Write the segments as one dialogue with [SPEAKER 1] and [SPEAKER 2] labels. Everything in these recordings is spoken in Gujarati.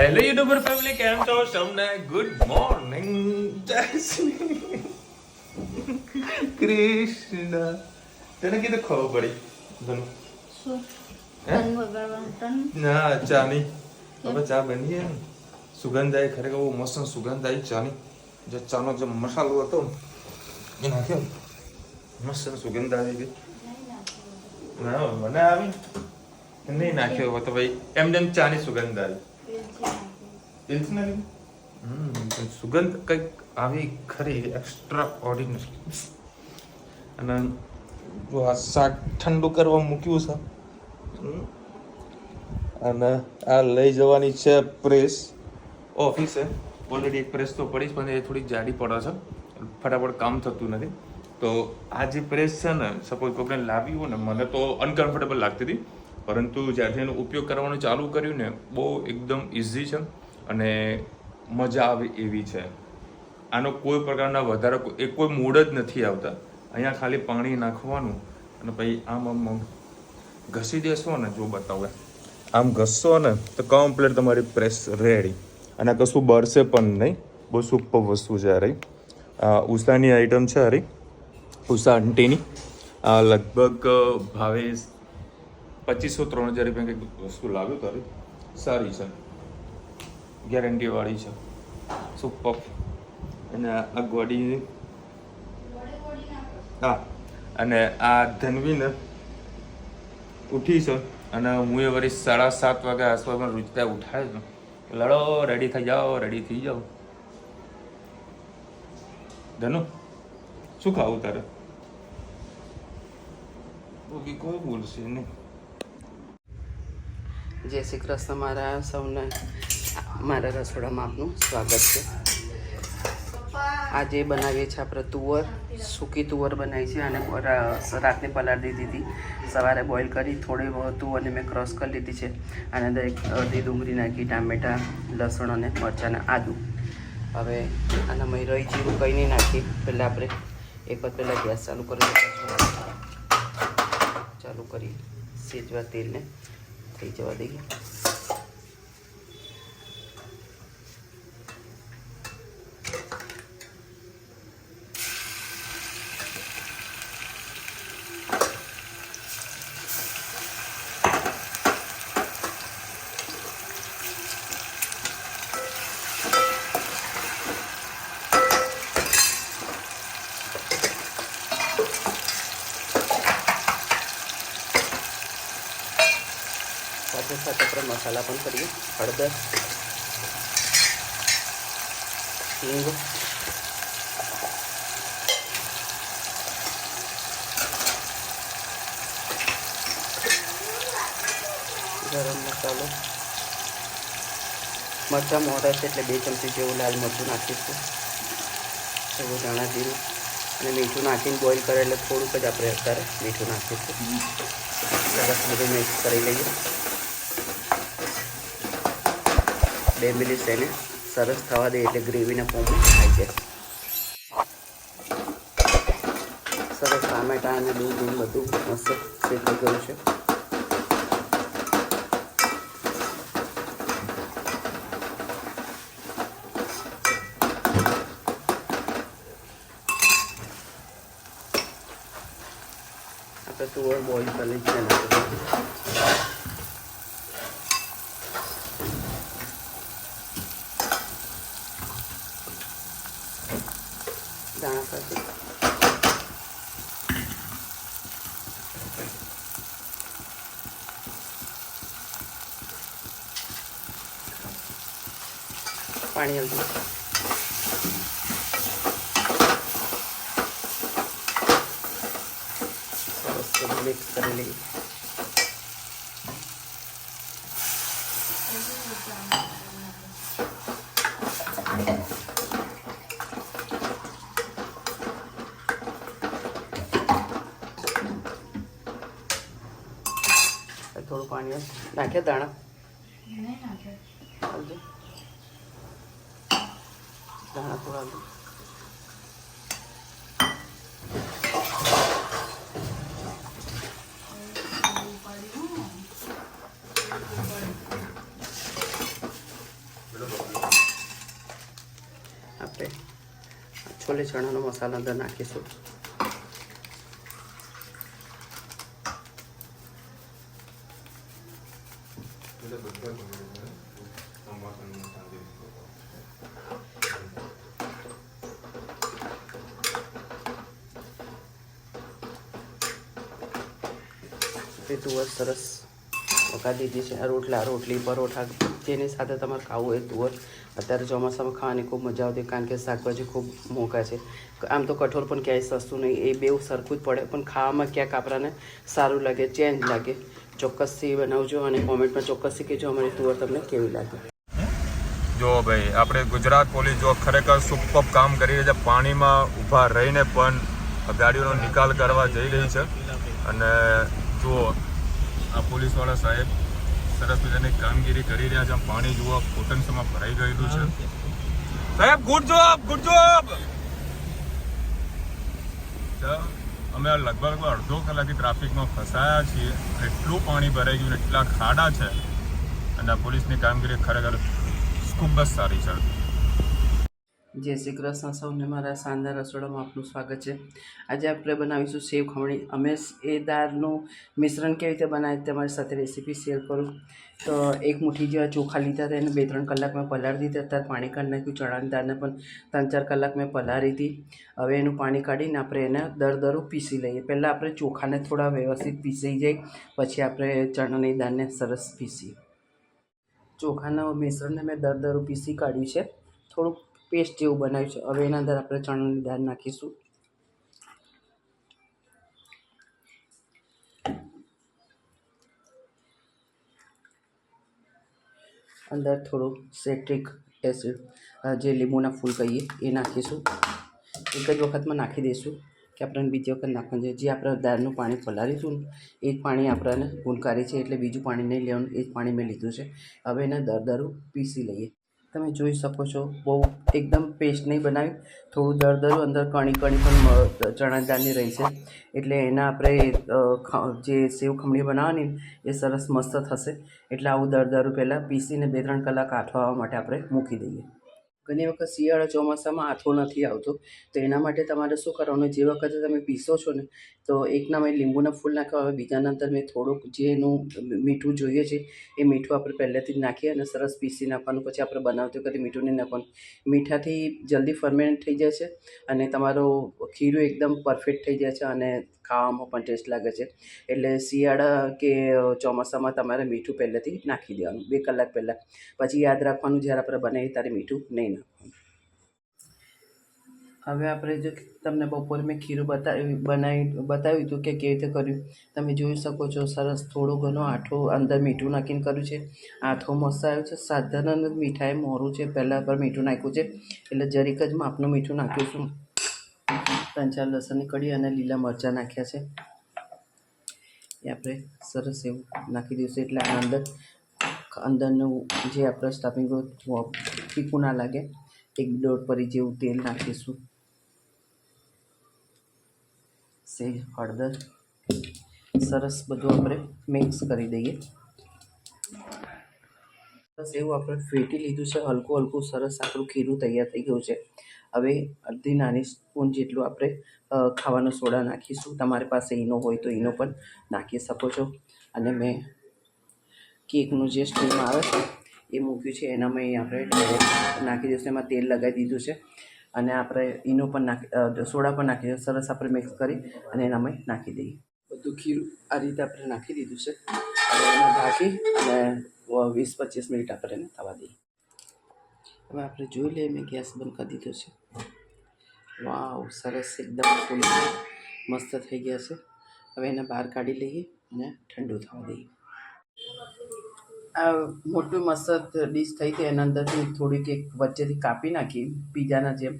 [SPEAKER 1] હેલો યુટ્યુબર ફેમિલી, કેમ છો તમને? ગુડ મોર્નિંગ, જય શ્રી કૃષ્ણ. તને કીધું ખબર પડી ધનુ?
[SPEAKER 2] શું?
[SPEAKER 1] હે? ના, ચાની હવે ચા બની ને સુગંધ આવી, ખરેખર બહુ મસ્ત સુગંધ આવી ચાની. જે ચાનો જે મસાલો હતો એ નાખ્યો, મસ્ત સુગંધ આવી ગઈ. ના મને આવી નહીં નાખ્યો તો ભાઈ એમ જેમ ચાની સુગંધ આવી. સુગંધ કંઈક આવી ખરી એક્સ્ટ્રા ઓર્ડિનરી. અને આ શાક ઠંડુ કરવા મૂક્યું છે અને આ લઈ જવાની છે પ્રેસ ઓફિસે. ઓલરેડી એક પ્રેસ તો પડી જ, પણ એ થોડી જાડી પડે છે, ફટાફટ કામ થતું નથી. તો આ જે પ્રેસ છે ને, સપોઝ કોઈને લાવી હોય ને, મને તો અનકમ્ફર્ટેબલ લાગતી હતી, પરંતુ જ્યારથી એનો ઉપયોગ કરવાનું ચાલુ કર્યું ને, બહુ એકદમ ઇઝી છે અને મજા આવે એવી છે. આનો કોઈ પ્રકારના વધારે કોઈ મૂડ જ નથી આવતા. અહીંયા ખાલી પાણી નાખવાનું અને પછી આમ ઘસી દેશો ને, જો બતાવે આમ ઘસશો ને તો કમ્પ્લીટ તમારી પ્રેસ રેડી. અને કશું બળશે પણ નહીં. બહુ સુપર વસ્તુ છે આ રહી. ઉષાની આઈટમ છે આ રહી, ઉષા આંટીની. આ લગભગ ભાવે 2500-3000 રૂપિયા કંઈક વસ્તુ લાવ્યું તારી. સારી છે, ગેરંટીવાળી છે, સુપર. અને આ ગોડી, હા, અને આ ધનવીને ઉઠી છે અને હું એ વળી 7:30 વાગ્યા આસપાસમાં રૂચતા ઉઠાય છે. લડો, રેડી થઈ જાઓ, રેડી થઈ જાઓ. ધનુ, શું ખાવું તારે? કોઈ બોલશે નહીં.
[SPEAKER 3] જય શ્રી કૃષ્ણ. મારા સૌને મારા રસોડામાં આપનું સ્વાગત છે. આજે બનાવીએ છીએ આપણે તુવર, સૂકી તુવર બનાવી છે. અને રાતને પલાળી દીધી હતી, સવારે બોઇલ કરી થોડી તુવરને મેં ક્રશ કરી લીધી છે. આની અંદર અડધી ડુંગળી નાખી, ટામેટાં, લસણ અને મરચાં અને આદું. હવે આના મેં રહી જીરું કંઈ નહીં નાખી. પહેલાં આપણે એક વાર પહેલાં ગેસ ચાલુ કરી ચાલુ કરી સેજવા તેલને થઈ જવા દઈએ. સાથે સાથે આપણે મસાલા પણ કરીએ. હળદર, હિંગ, ગરમ મસાલો, મરચાં મોટા છે એટલે 2 ચમચી જેવું લાલ મરચું નાખીશું, થોડું ધાણા જીરું અને મીઠું નાખીને બોઇલ કરે એટલે થોડુંક જ આપણે અત્યારે મીઠું નાખીશું. સરસ બધું મિક્સ કરી લઈએ. 2 મિનિટ એને સરસ થવા દે એટલે ગ્રેવીના ફોર્મમાં ખાઈ જાય. સરસ ટામેટાં અને દૂધ બધું મસ્ત શેકાઈ ગયું છે. આપણે તુવર બોઇલ કરી છે દાણા સાથે પાણી હલ્દી સરસ મિક્સ કરી લઈએ. થોડું પાણી નાખ્યા, દાણા દાણા થોડા છોલે ચણાનો મસાલો અંદર નાખીશું. એ તુવર સરસ વઘારી દીધી છે. રોટલી પરોઠા જેની સાથે તમારે ખાવું હોય તુવર અત્યારે ચોમાસામાં ખાવાની ખૂબ મજા આવતી, કારણ કે શાકભાજી ખૂબ મોંઘા છે. આમ તો કઠોળ પણ ક્યાંય સસ્તું નહીં, એ બેઉ સરખું જ પડે, પણ ખાવામાં ક્યાંક આપણને સારું લાગે, ચેન્જ લાગે. ચોક્કસથી બનાવજો અને કોમેન્ટમાં ચોક્કસથી કહેજો અમારી તુવર તમને કેવી લાગે.
[SPEAKER 1] જો ભાઈ, આપણે ગુજરાત પોલીસ જો ખરેખર સુપર કામ કરી રહી છે. પાણીમાં ઊભા રહીને પણ ગાડીઓનો નિકાલ કરવા જઈ રહી છે. અને જુઓ, આ પોલીસવાળા સાહેબ સરસ મજાની કામગીરી કરી રહ્યા છે. પાણી જુઓ પોટન્સમાં ભરાઈ ગયેલું છે. સાહેબ ગુડ જોબ, ગુડ જોબ. અમે લગભગ અડધો કલાકથી ટ્રાફિકમાં ફસાયા છીએ. એટલું પાણી ભરાઈ ગયું, એટલા ખાડા છે. અને પોલીસની કામગીરી ખરેખર ખૂબ જ સારી છે.
[SPEAKER 3] જય શ્રી કૃષ્ણ સૌને, મારા શાનદાર રસોડામાં આપનું સ્વાગત છે. આજે આપણે બનાવીશું સેવ ખમણી. અમે એ દાળનું મિશ્રણ કેવી રીતે બનાવે તમારી સાથે રેસીપી શેર કરું. તો એક મુઠ્ઠી જેવા ચોખા લીધા હતા, એને 2-3 કલાક મેં પલાળી દીધા. અત્યારે પાણી કાઢી નાખ્યું. ચણાની દાળને પણ 3-4 કલાક મેં પલાળી હતી. હવે એનું પાણી કાઢીને આપણે એને દરદરું પીસી લઈએ. પહેલાં આપણે ચોખાને થોડા વ્યવસ્થિત પીસી જાય, પછી આપણે ચણાની દાળને સરસ પીસીએ. ચોખાના મિશ્રણને મેં દરદરું પીસી કાઢ્યું છે, થોડુંક પેસ્ટ જેવું બનાવ્યું છે. હવે એના અંદર આપણે ચણાની દાળ નાખીશું. અંદર થોડું સિટ્રિક એસિડ, જે લીંબુના ફૂલ કહીએ, એ નાખીશું. એક જ વખતમાં નાખી દઈશું કે આપણને બીજી વખત નાખવાનું છે. જે આપણે દાળનું પાણી પલાળીશું ને, એ જ પાણી આપણને ગુણકારી છે, એટલે બીજું પાણી નહીં લેવાનું, એ જ પાણી મેં લીધું છે. હવે એને દરદરું પીસી લઈએ. તમે જોઈ શકો છો, બહુ એકદમ પેસ્ટ નહીં બનાવી, થોડું દરદરું, અંદર કણી પણ ચણા દાળની રહી છે. એટલે એના આપણે જે સેવ ખમણી બનાવવાની એ સરસ મસ્ત થશે. એટલે આવું દરદરું પહેલાં પીસીને 2-3 કલાક આથો આવવા માટે આપણે મૂકી દઈએ. ઘણી વખત શિયાળા ચોમાસામાં આથો નથી આવતો, તો એના માટે તમારે શું કરવાનું, જે વખતે તમે પીસો છો ને, તો એકના મેં લીંબુના ફૂલ નાખ્યા. હવે બીજાના અંદર મેં થોડુંક જે એનું મીઠું જોઈએ છે એ મીઠું આપણે પહેલેથી જ નાખીએ અને સરસ પીસી નાખવાનું. પછી આપણે બનાવતી વખતે મીઠું નહીં નાખવાનું. મીઠાથી જલ્દી ફર્મેન્ટ થઈ જાય છે અને તમારું ખીરું એકદમ પરફેક્ટ થઈ જાય છે અને ખાવામાં પણ ટેસ્ટ લાગે છે. એટલે શિયાળા કે ચોમાસામાં તમારે મીઠું પહેલેથી નાખી દેવાનું 2 કલાક પહેલાં. પછી યાદ રાખવાનું, જ્યારે આપણે બનાવીએ ત્યારે મીઠું નહીં નાખવાનું. હવે આપણે જો તમને બપોરે મેં ખીરું બતાવ્યું હતું કે કેવી રીતે કર્યું. તમે જોઈ શકો છો, સરસ થોડો ઘણો આઠો અંદર મીઠું નાખીને કર્યું છે. આથો મસ્ત આવ્યો છે. સાધારણ મીઠાઈ મોરું છે, પહેલાં પર મીઠું નાખ્યું છે, એટલે જરીક જ માપનું મીઠું નાખ્યું છું. 3-4 લસણની કળી અને લીલા મરચાં નાખ્યા છે. એ આપણે સરસ એવું નાખી દઈશું. એટલે આના અંદરનું જે આપણે સ્ટફિંગ ફીકું ના લાગે. 1-1.5 પરી જેવું તેલ નાખીશું. સેજ હળદર, સરસ બધું આપણે મિક્સ કરી દઈએ. બસ એવું આપણે ફેટી લીધું છે. હલકું હલકું સરસ આપણું ખીરું તૈયાર થઈ ગયું છે. હવે અડધી નાની સ્પૂન જેટલું આપણે ખાવાનો સોડા નાખીશું. તમારી પાસે ઈનો હોય તો ઈનો પણ નાખી શકો છો. અને મેં કેકનું જે સ્ટીમ આવે છે એ મૂક્યું છે, એનામાં આપણે ડાયરેક્ટ નાખી દઈશું. એમાં તેલ લગાવી દીધું છે અને આપણે ઈનો પણ સોડા પણ નાખી દઈએ. સરસ આપણે મિક્સ કરી અને એનામાં નાખી દઈએ. બધું ખીરું આ રીતે આપણે નાખી દીધું છે. હવે એને ઢાંકી અને 20-25 મિનિટ આપણે એને થવા દઈએ. હવે આપણે જોઈ લઈએ, મેં ગેસ બંધ કરી દીધો છે. વાવ, સરસ એકદમ ફૂલ મસ્ત થઈ ગયા છે. હવે એને બહાર કાઢી લઈએ અને ઠંડુ થવા દઈએ. આ મોટું મસ્ત ડીશ થઈ ગઈ. એના અંદરથી થોડીક એક વચ્ચેથી કાપી નાખી પીઝાના જેમ,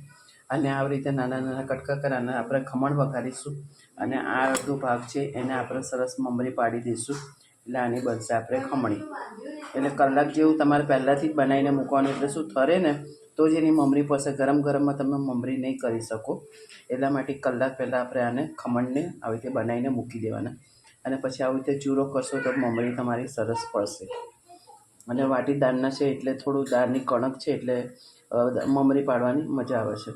[SPEAKER 3] અને આવી રીતે નાના નાના કટકા કરવાના. આપણે ખમણ વઘારીશું અને આ અડધો ભાગ છે એને આપણે સરસ મમરી પાડી દઈશું. એટલે આની બનશે આપણે ખમણી. એટલે કલાક જેવું તમારે પહેલાંથી જ બનાવીને મૂકવાનું. એટલે શું ઠરે ને તો જ એની મમરી પડશે. ગરમ ગરમમાં તમે મમરી નહીં કરી શકો. એટલા માટે કલાક પહેલાં આપણે આને ખમણને આવી રીતે બનાવીને મૂકી દેવાના. અને પછી આવી રીતે ચૂરો કરશો તો મમરી તમારી સરસ પડશે. અને વાટી દાળના છે એટલે થોડું દાળની કણક છે એટલે મમરી પાડવાની મજા આવે છે.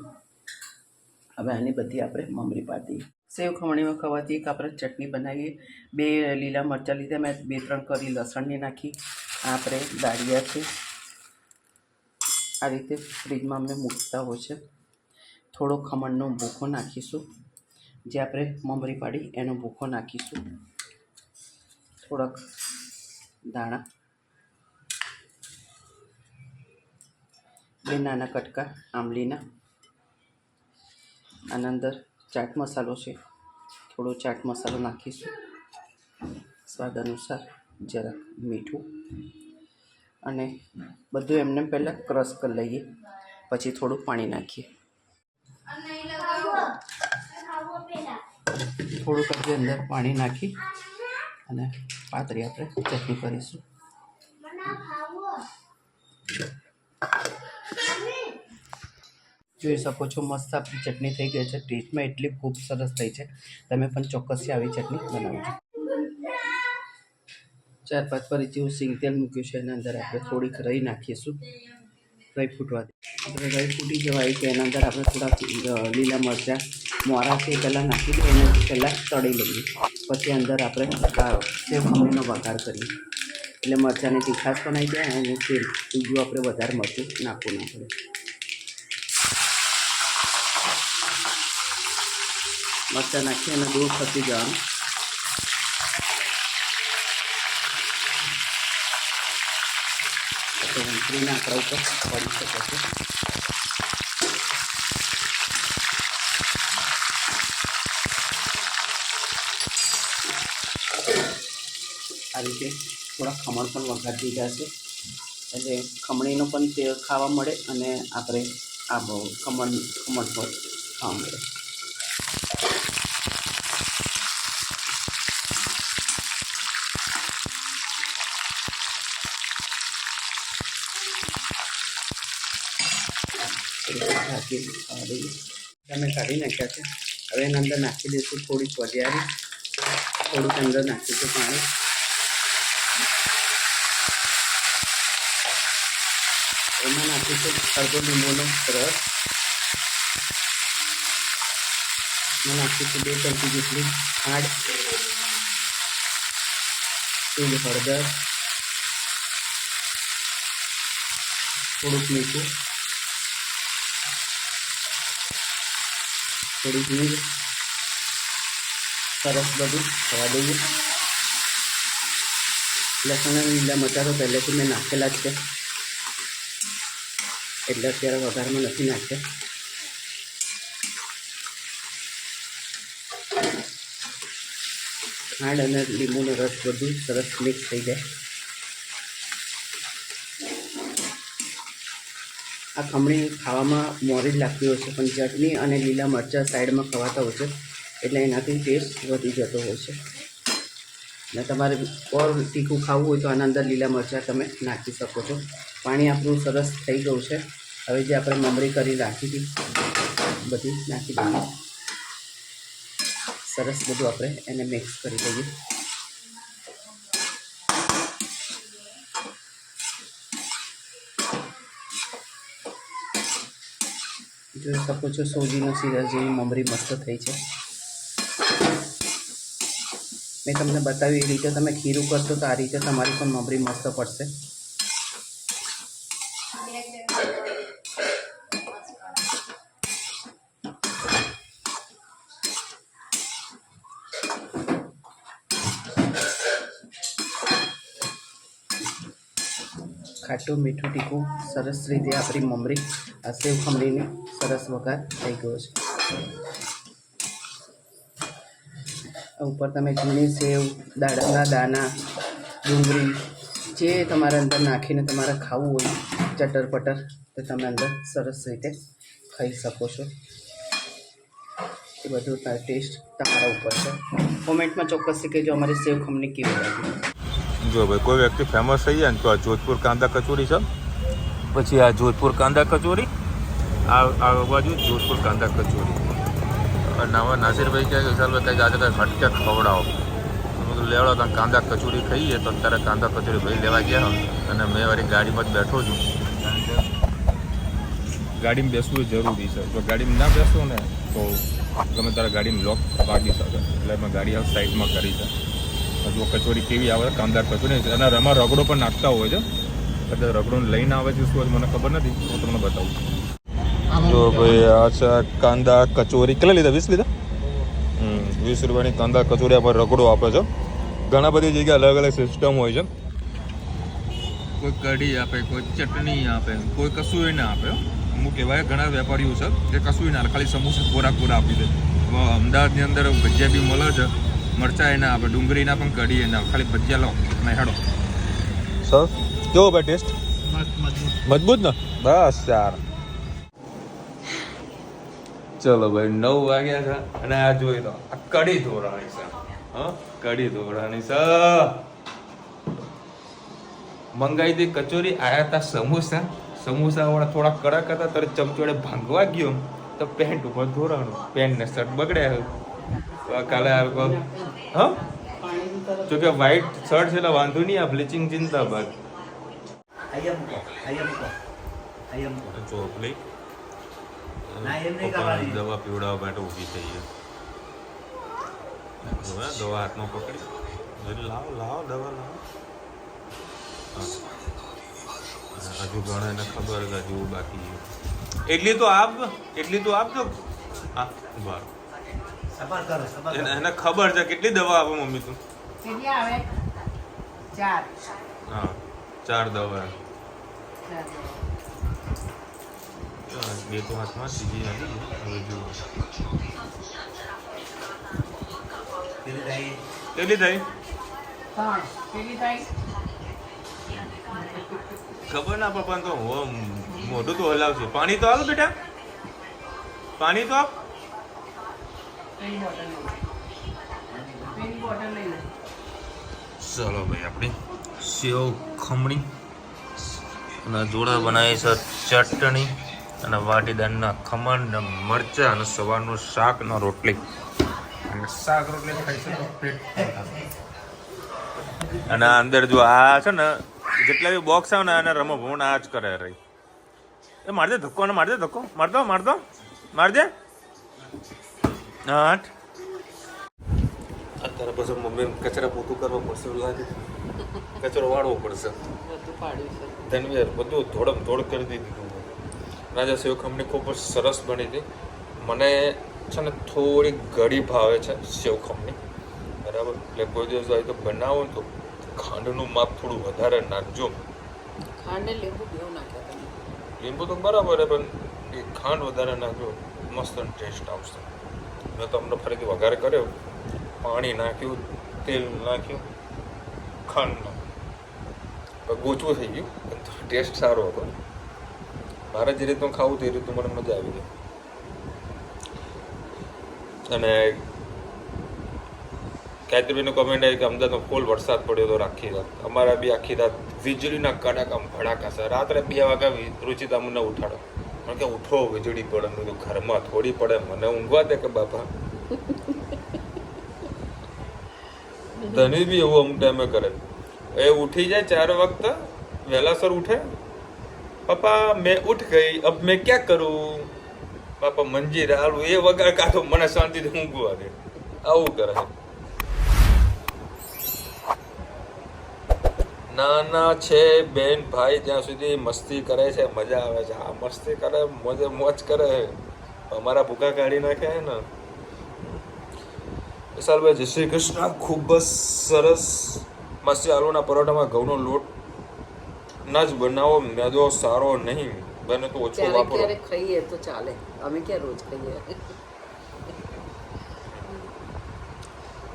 [SPEAKER 3] હવે આની બધી આપણે મમરી પાડી દઈએ. સેવ ખમણીમાં ખાવાથી એક આપણે ચટણી બનાવીએ. 2 લીલા મરચાં લીધા, મેં 2-3 કરી લસણની નાખી. આ આપણે દાળિયા છે, આ રીતે ફ્રીજમાં અમને મૂકતા હોય છે. થોડો ખમણનો ભૂકો નાખીશું, જે આપણે મમરી પાડી એનો ભૂકો નાખીશું. થોડાક દાણા, 2 નાના કટકા આંબલીના. આના અંદર ચાટ મસાલો છે, થોડો ચાટ મસાલો નાખીશું. સ્વાદ અનુસાર જરાક મીઠું, અને બધું એમને પહેલાં ક્રશ કરી લઈએ, પછી થોડું પાણી નાખીએ. થોડુંક હજી અંદર પાણી નાખી અને પાતળી આપણે ચટણી કરીશું. જોઈ શકો છો મસ્ત આપણી ચટણી થઈ ગઈ છે. ટેસ્ટમાં એટલી ખૂબ સરસ થઈ છે. તમે પણ ચોક્કસથી આવી ચટણી બનાવજો. 4-5 ફરી જેવું સિંગ તેલ મૂક્યું છે, એના અંદર આપણે થોડીક રહી નાખીશું. રહી ફૂટવા દે. આપણે રહી ફૂટી જવાય કે એના અંદર આપણે થોડાક લીલા મરચાં મોરા છે પહેલાં નાખી દઈએ, એને પહેલાં તળી લઈએ, પછી અંદર આપણે સેવ ખમણીનો વઘાર કરીએ. એટલે મરચાંની તીખાશ પણ આવી જાય અને તેલ બીજું આપણે વધારે મરચું નાખવું ના પડે. મરચાં નાખી અને દૂર ખસી જવાનું. વંથરીના આંકડા ઉપર પડી શકે છે. આ રીતે થોડા ખમણ પણ વઘારી દીધા છે, એટલે ખમણીનો પણ તે ખાવા મળે અને આપણે આ ખમણ પણ ખાવા મળે. તમે કાઢી નાખ્યા છે. હવે એના અંદર નાખી દઈશું થોડીક વરિયાળી, થોડુંક અંદર નાખીશું પાણી. એમાં નાખીશું અડધો લીંબુનો રસ. એમાં નાખીશું 2 ચમચી જેટલી ખાંડ, થોડી હળદર, થોડુંક મીઠું, થોડી હિંગ. સરસ બધું ખવા દઈએ. લસણ અને લીલા મરચાં તો પહેલેથી મેં નાખેલા જ છે, એટલે અત્યારે વઘારમાં નથી નાખ્યા. ખાંડ અને લીંબુનો રસ બધું સરસ મિક્સ થઈ જાય. આ ખમણી ખાવામાં મોરી જ લાગતી હોય છે, પણ ચટણી અને લીલા મરચાં સાઈડમાં ખવાતા હોય છે, એટલે એનાથી ટેસ્ટ વધી જતો હોય છે. અને તમારે ઓર તીખું ખાવું હોય તો આના અંદર લીલા મરચાં તમે નાખી શકો છો. પાણી આપણું સરસ થઈ ગયું છે. હવે જે આપણે મમરી કરી રાખી હતી બધી નાખી દઈએ. સરસ બધું આપણે એને મિક્સ કરી દઈએ. જોઈ શકો છો સોજીનો શીરા જેવી મમરી મસ્ત થઈ છે. મેં તમને બતાવ્યું એ રીતે તમે ખીરું કરશો તો આ રીતે તમારી પણ મમરી મસ્ત પડશે. ખાટું મીઠું તીખું સરસ રીતે આપણી મમરી આ સેવ ખમણીને સરસ વઘાર થઈ ગયો છે. ઉપર તમે ઝીણી સેવ, દાડમના દાણા, ડુંગળી જે તમારા અંદર નાખીને તમારે ખાવું હોય ચટર પટર તો તમે અંદર સરસ રીતે ખાઈ શકો છો. એ બધું ટેસ્ટ તમારા ઉપર છે. કોમેન્ટમાં ચોક્કસથી કહેજો અમારી સેવ ખમણી કેવી લાગી.
[SPEAKER 1] જો ભાઈ કોઈ વ્યક્તિ ફેમસ થઈ જાય ને તો આ જોધપુર કાંદા કચોરી છે, પછી આ જોધપુર કાંદા કચોરી, આ બાજુ જોધપુર કાંદા કચોરી. નવા નાસિરભાઈ કહે કે વિશાલભાઈ કંઈક આજે કંઈક હટકે ખવડાવો. લેવડો તમે કાંદા કચોરી ખાઈએ તો અત્યારે કાંદા કચોરી ભાઈ લેવા ગયા અને મેં મારી ગાડીમાં જ બેઠો છું. ગાડીમાં બેસવું એ જરૂરી છે. જો ગાડીમાં ના બેસો ને તો ગમે તારા ગાડીને લોક વાગી શકે, એટલે મેં ગાડી આ સાઈડમાં કરી છે. હજુ કચોરી કેવી આવે, કામદાર કચોરી, અને એમાં રગડો પણ નાખતા હોય છે. કદાચ રગડો લઈને આવે છે શું મને ખબર નથી, હું તમને બતાવું. જો ભાઈ આ છે કાંદા કચોરી. કેટલા લીધા? 20 લીધા. 20 રૂપિયાની કાંદા કચોરી આપણે રગડો આપે છે. ઘણા બધી જગ્યાએ અલગ અલગ સિસ્ટમ હોય છે. કોઈ કઢી આપે, કોઈ ચટણી આપે, કોઈ કશું ના આપે. અમુક એવા ઘણા વેપારીઓ છે કે કશું ના, ખાલી સમોસા કોરા આપી દે. અમદાવાદની અંદર ભજીયા બી મળે છે, મરચા એના આપે, ડુંગળીના પણ કઢી એના, ખાલી ભજીયા લો અને હેડો. સર કેવો ભાઈ ટેસ્ટ? મજબૂત ને? બસ યાર. ચલો ભાઈ 9 વાગ્યા છે અને આ જોઈ લો, આ કઢી ધોરાણી છે. હા, કઢી ધોરાણી છે. મંગાવી હતી કચોરી, આયા હતા સમોસા. સમોસા વાળા થોડા કડક હતા, ત્યારે ચમચોડે ભાંગવા ગયો તો પેન્ટ ઉપર ધોરાણું, પેન્ટ ને શર્ટ બગડ્યા. કાલે હા, જો કે વ્હાઈટ શર્ટ છે એટલે વાંધો નહીં, આ બ્લીચિંગ જિંદાબાદ. ચોપલી દવા પીવડાવવા માટે ઊભી થઈ છે. દવા હાથમાં પકડી, લાવો લાવો દવા લાવો. હજુ ઘણા એને ખબર કે હજુ બાકી. એટલી તો આપજો. હા બરાબર, એને ખબર છે. કેટલી દવા આપો મમ્મી તું?
[SPEAKER 3] કેટલી આવે? 4.
[SPEAKER 1] હા 4 દવા. 2 તો હાથમાં, ત્રીજી આવી. હવે જુઓ કેટલી થઈ?
[SPEAKER 3] 3. કેટલી થઈ?
[SPEAKER 1] ખબર ના પપ્પા તો મોઢું તો હલાવશે. પાણી તો આલો બેટા, પાણી તો આપ. ચલો ભાઈ, આપણી સેવ ખમણી અને જોડે બનાવી છે ચટણી અને વાટીદારના ખમણ ને મરચાં અને સવારનું શાક ને રોટલી. અને શાક રોટલી ખાઈશું તો પેટ. અને આ અંદર જો આ છે ને, જેટલા બી બોક્સ આવે ને એને રમો ભૂણ આ જ કરે રહી. એ મારદે ધક્કો, અને મારદે ધક્કો, મારદો મારદે. આઠ. અત્યારે પછી મમ્મી કચરા પોતું કરવા પડશે, એવું લાગે. કચરો વાળવો પડશે. ધનવીર બધું ધોડમ ધોડ કરી દીધું. રાજા સેવ ખમણી ખૂબ જ સરસ બની હતી. મને છે ને થોડી ગળી ભાવે છે સેવ ખમણી, બરાબર. એટલે કોઈ દિવસ આવી તો બનાવો ને તો ખાંડનું માપ થોડું વધારે નાખજો.
[SPEAKER 3] ખાંડ લીંબુ બેવ નાખ્યા.
[SPEAKER 1] લીંબુ તો બરાબર છે, પણ એ ખાંડ વધારે નાખજો, મસ્ત ટેસ્ટ આવશે. મેં તમને ફરીથી વઘાર કર્યો, પાણી નાખ્યું, તેલ નાખ્યું, ખાંડ નાખ્યું, ગોચવું થઈ ગયું, પણ ટેસ્ટ સારો હતો. મારે જે રીતનું ખાવું તે રીતનું મને મજા આવી ગઈ. અને ગાયત્રીબેનનો કોમેન્ટ આવી કે અમદાવાદમાં ફૂલ વરસાદ પડ્યો હતો આખી રાત. અમારા બી આખી રાત વીજળીના કડાકા ભડાકા છે. રાત્રે 2 વાગ્યા રુચિતા મને ઉઠાડો, મને કે ઉઠો વીજળી પડે. મેં તો ઘરમાં થોડી પડે, મને ઊંઘવા દે કે બાપા. ધની બી એવું અમુક ટાઈમે કરે. એ ઉઠી જાય 4 વખત વહેલાસર ઉઠે. પાપા મેં ઉઠ ગઈ, અબ મેં ક્યાં કરું? પાપા મંજીર હાલું એ વગર કાઢો, મને શાંતિથી ઊંઘવા દે. આવું કરે છે. નાના છે બેન ભાઈ જ્યાં સુધી મસ્તી કરે છે, મજા આવે છે. આ મસ્તી કરે, મોજ કરે, અમારા ભૂકા કાઢી નાખે છે ને. વિશાલભાઈ જય શ્રી કૃષ્ણ. ખૂબ જ સરસ મસ્તી. આલુના પરોઠામાં ઘઉંનો લોટ ના જ બનાવો, મેદો સારો નહીં બને તો ઓછો વાપરો.
[SPEAKER 3] ક્યારેક ખાઈએ તો ચાલે, અમે ક્યાં રોજ ખાઈએ.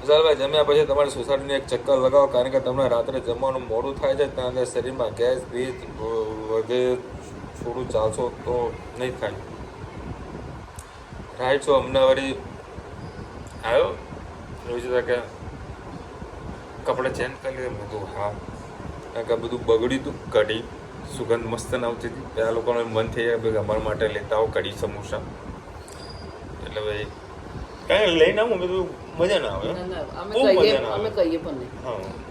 [SPEAKER 1] વિશાલભાઈ જમ્યા પછી તમારી સોસાયટીને એક ચક્કર લગાવો, કારણ કે તમને રાત્રે જમવાનું મોડું થાય છે, ત્યાં અંદર શરીરમાં ગેસ ભેજ વગેરે થોડું ચાલશો તો નહીં થાય. રાઈટ છો. અમને વળી આવ્યો રોજ કે કપડાં ચેન્જ કરી લે. મેં કીધું હા, કારણ કે બધું બગડ્યું હતું. કઢી સુગંધ મસ્ત ન આવતી હતી. ત્યાં લોકોને મન થઈ જાય ભાઈ અમારા માટે લેતા આવો કઢી સમોસા. એટલે ભાઈ કાંઈ લઈને આવું, મેં કીધું મજા ના આવે.
[SPEAKER 3] અમે કહીએ પણ નહીં.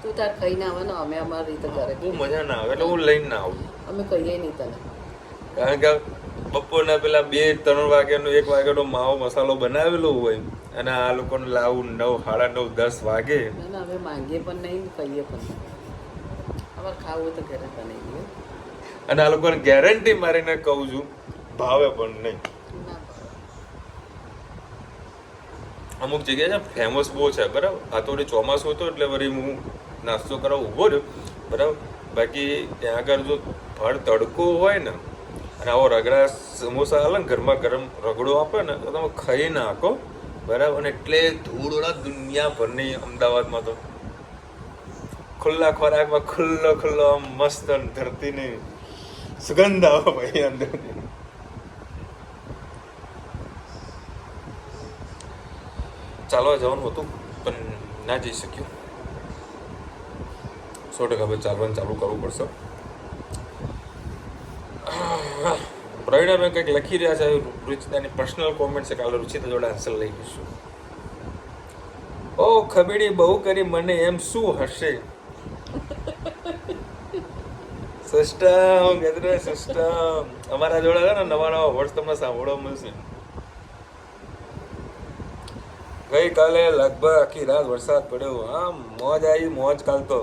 [SPEAKER 3] તું તાર ખાઈને આવે ને, અમે અમારી રીતે ઘરે
[SPEAKER 1] બહુ મજા ના આવે એટલે હું લઈને ના આવું.
[SPEAKER 3] અમે કહીએ નહીં તને,
[SPEAKER 1] કારણ કે બપોરના પેલા 2-3 વાગ્યાનો 1 વાગ્યાનો માવો મસાલો બનાવેલો હોય અને આ લોકોને લાવું 9, 9:30, 10 વાગે.
[SPEAKER 3] ના ના, અમે માંગીએ પણ નહીં ને કહીએ પણ નહીં. અમારે ખાવું હોય તો ઘરે બનાવી દઈએ.
[SPEAKER 1] અને આ લોકોને ગેરંટી મારીને કહું છું, ભાવે પણ નહીં.
[SPEAKER 3] ના
[SPEAKER 1] અમુક જગ્યાએ છે ફેમસ બહુ છે, બરાબર. આ તો વળી ચોમાસું હતું એટલે વળી હું નાસ્તો કરવા ઊભો રહ્યો, બરાબર. બાકી ત્યાં આગળ જો ભર તડકો હોય ને અને આવો રગડા સમોસા આવે ને ગરમા ગરમ રગડો આપે ને તો તમે ખાઈ નાખો, બરાબર. અને એટલે ધૂળોડા દુનિયાભરની અમદાવાદમાં તો ખુલ્લા ખોરાકમાં ખુલ્લો આમ મસ્ત ધરતીની સુગંધ આવે ભાઈ અંદરથી. ચાલવા જવાનું હતું પણ ના જઈ શક્યું. 100% હવે ચાલવાનું ચાલુ કરવું પડશે. પ્રવીણાબેન કંઈક લખી રહ્યા છે, રુચિતાની પર્સનલ કોમેન્ટ છે, કાલે રુચિતા જોડે આન્સર લઈ લઈશું. ઓ ખબીડી બહુ કરી મને એમ શું હશે સિસ્ટમ ગેદરે સિસ્ટમ. અમારા જોડે છે ને નવા વર્ડ્સ તમને સાંભળવા મળશે. ગઈકાલે લગભગ આખી રાત વરસાદ પડ્યો. હા, મોજ આવી મોજ. કાલ તો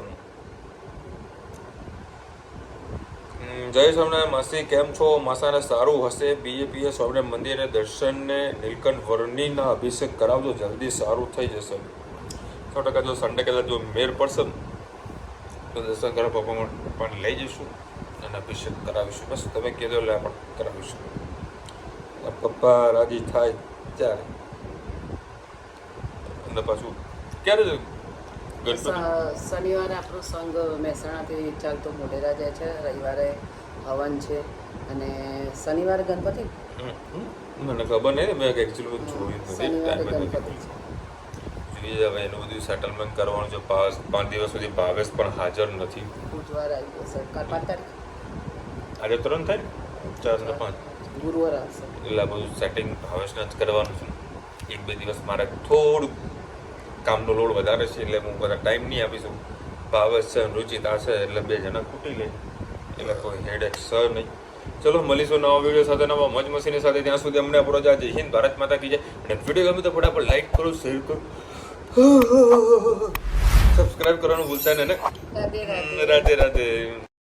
[SPEAKER 1] જય સ્વામિનારાયણ માસી, કેમ છો? માસાને સારું હશે. બીએપીએ સ્વામિનારાયણ મંદિરે દર્શનને નીલકંઠ વર્ણીના અભિષેક કરાવજો, જલ્દી સારું થઈ જશે. 100% જો સન્ડે કદાચ જો મેર પડશે તો દર્શન કરવા પપ્પા પણ લઈ જઈશું અને અભિષેક કરાવીશું. બસ તમે કીધો એટલે પણ કરાવીશું. પપ્પા રાજી થાય ત્યારે. અને પાછું ક્યારે ગણપતિ?
[SPEAKER 3] શનિવારે આપણો સંઘ મહેસાણાથી ચાલતો મોઢેરા જાય છે, રવિવારે હવન છે અને શનિવારે ગણપતિ.
[SPEAKER 1] મને ખબર નહીં, મેં એકચ્યુઅલી જોયું
[SPEAKER 3] શનિવારે
[SPEAKER 1] નથી.
[SPEAKER 3] ગણપતિ છે.
[SPEAKER 1] જોઈએ હવે એનું બધું સેટલમેન્ટ કરવાનું છે. 5 દિવસ સુધી ભાવેશ પણ હાજર નથી.
[SPEAKER 3] બુધવાર આવી જશે. કાલ 5 તારીખ.
[SPEAKER 1] આજે 3 થાય ને, 4 ને 5
[SPEAKER 3] ગુરુવાર આવશે.
[SPEAKER 1] એટલે આ બધું સેટિંગ ભાવેશને જ કરવાનું છે. 1-2 દિવસ મારે થોડું કામનો લોડ વધારે છે એટલે હું બધા ટાઈમ નહીં આપી શકું. ભાવેશ છે, રુચિતા છે એટલે 2 જણા ખૂટી લે એટલે કોઈ હેડેક છે નહીં. ચલો મળીશું નવા વિડીયો સાથે, નવા મોજ મસ્તીની સાથે. ત્યાં સુધી અમને આપણો જય હિન્દ, ભારત માતા કી જય. અને વિડીયો ગમે તો ફટાફટ લાઈક કરો, શેર કરો, સબસ્ક્રાઇબ કરવાનું ભૂલતા નહીં ને.
[SPEAKER 3] રાધે રાધે.
[SPEAKER 1] રાધે રાધે.